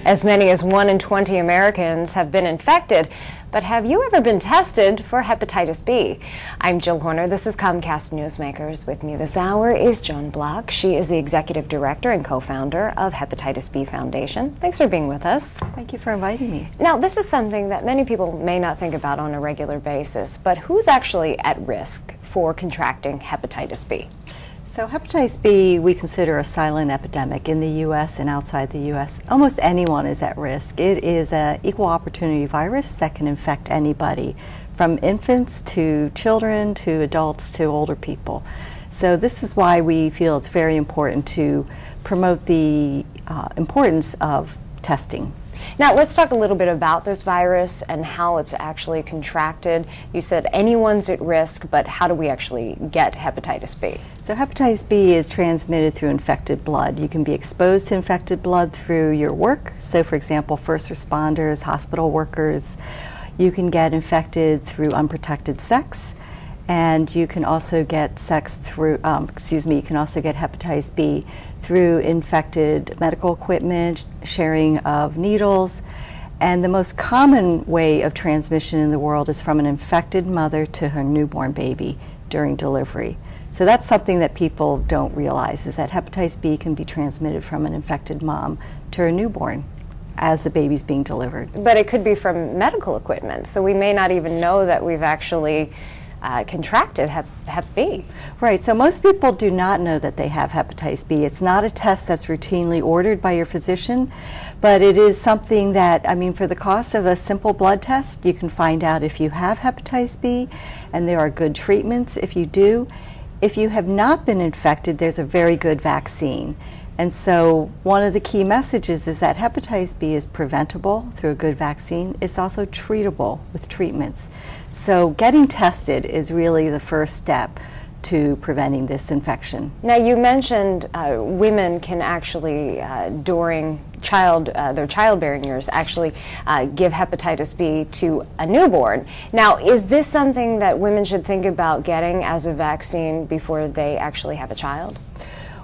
As many as 1 in 20 Americans have been infected. But have you ever been tested for hepatitis B? I'm Jill Horner. This is Comcast Newsmakers. With me this hour is Joan Block. She is the executive director and co-founder of Hepatitis B Foundation. Thanks for being with us. Thank you for inviting me. Now, this is something that many people may not think about on a regular basis, but who's actually at risk for contracting hepatitis B? So hepatitis B we consider a silent epidemic in the U.S. and outside the U.S. Almost anyone is at risk. It is an equal opportunity virus that can infect anybody, from infants to children to adults to older people. So this is why we feel it's very important to promote the importance of testing. Now, let's talk a little bit about this virus and how it's actually contracted. You said anyone's at risk, but how do we actually get hepatitis B? So hepatitis B is transmitted through infected blood. You can be exposed to infected blood through your work. So, for example, first responders, hospital workers. You can get infected through unprotected sex, and you can also get you can also get hepatitis B through infected medical equipment, sharing of needles, and the most common way of transmission in the world is from an infected mother to her newborn baby during delivery. So that's something that people don't realize, is that hepatitis B can be transmitted from an infected mom to her newborn as the baby's being delivered. But it could be from medical equipment, so we may not even know that we've actually contracted Hep B. Right, so most people do not know that they have hepatitis B. It's not a test that's routinely ordered by your physician, but it is something that, for the cost of a simple blood test, you can find out if you have hepatitis B, and there are good treatments if you do. If you have not been infected, there's a very good vaccine. And so one of the key messages is that hepatitis B is preventable through a good vaccine. It's also treatable with treatments. So getting tested is really the first step to preventing this infection. Now, you mentioned women can actually, during their childbearing years, actually give hepatitis B to a newborn. Now, is this something that women should think about getting as a vaccine before they actually have a child?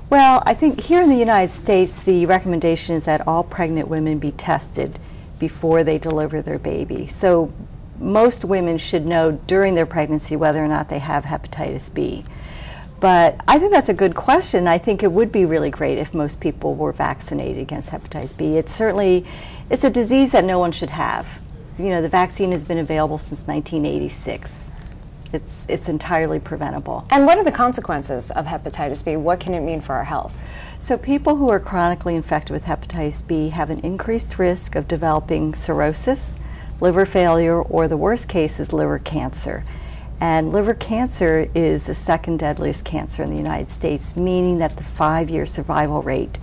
Well, I think here in the United States, the recommendation is that all pregnant women be tested before they deliver their baby. So most women should know during their pregnancy whether or not they have hepatitis B. But I think that's a good question. I think it would be really great if most people were vaccinated against hepatitis B. It's a disease that no one should have. You know, the vaccine has been available since 1986. It's entirely preventable. And what are the consequences of hepatitis B? What can it mean for our health? So people who are chronically infected with hepatitis B have an increased risk of developing cirrhosis, liver failure, or the worst case is liver cancer. And liver cancer is the second deadliest cancer in the United States, meaning that the 5-year survival rate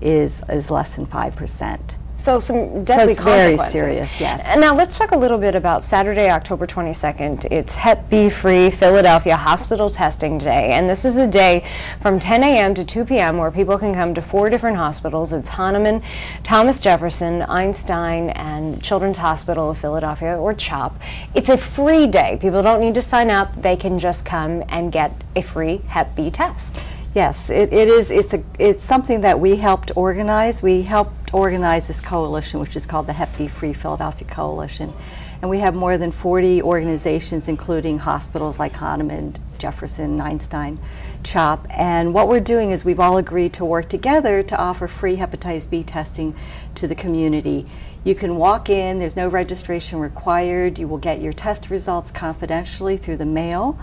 is less than 5%. So some deadly consequences. Very serious, yes. And now let's talk a little bit about Saturday, October 22nd. It's Hep B Free Philadelphia Hospital Testing Day, and this is a day from 10 a.m. to 2 p.m. where people can come to 4 different hospitals. It's Hahnemann, Thomas Jefferson, Einstein, and Children's Hospital of Philadelphia, or CHOP. It's a free day. People don't need to sign up. They can just come and get a free Hep B test. Yes, it's something that we helped organize. We helped organize this coalition, which is called the Hep B Free Philadelphia Coalition. And we have more than 40 organizations, including hospitals like Hahnemann, Jefferson, Einstein, CHOP. And what we're doing is we've all agreed to work together to offer free hepatitis B testing to the community. You can walk in, there's no registration required. You will get your test results confidentially through the mail.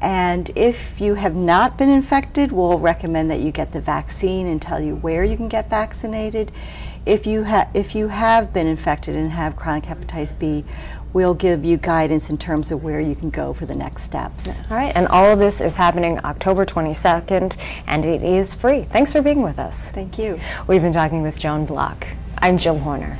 And if you have not been infected, we'll recommend that you get the vaccine and tell you where you can get vaccinated. If you have been infected and have chronic hepatitis B, we'll give you guidance in terms of where you can go for the next steps. All right, and all of this is happening October 22nd, and it is free. Thanks for being with us. Thank you. We've been talking with Joan Block. I'm Jill Horner.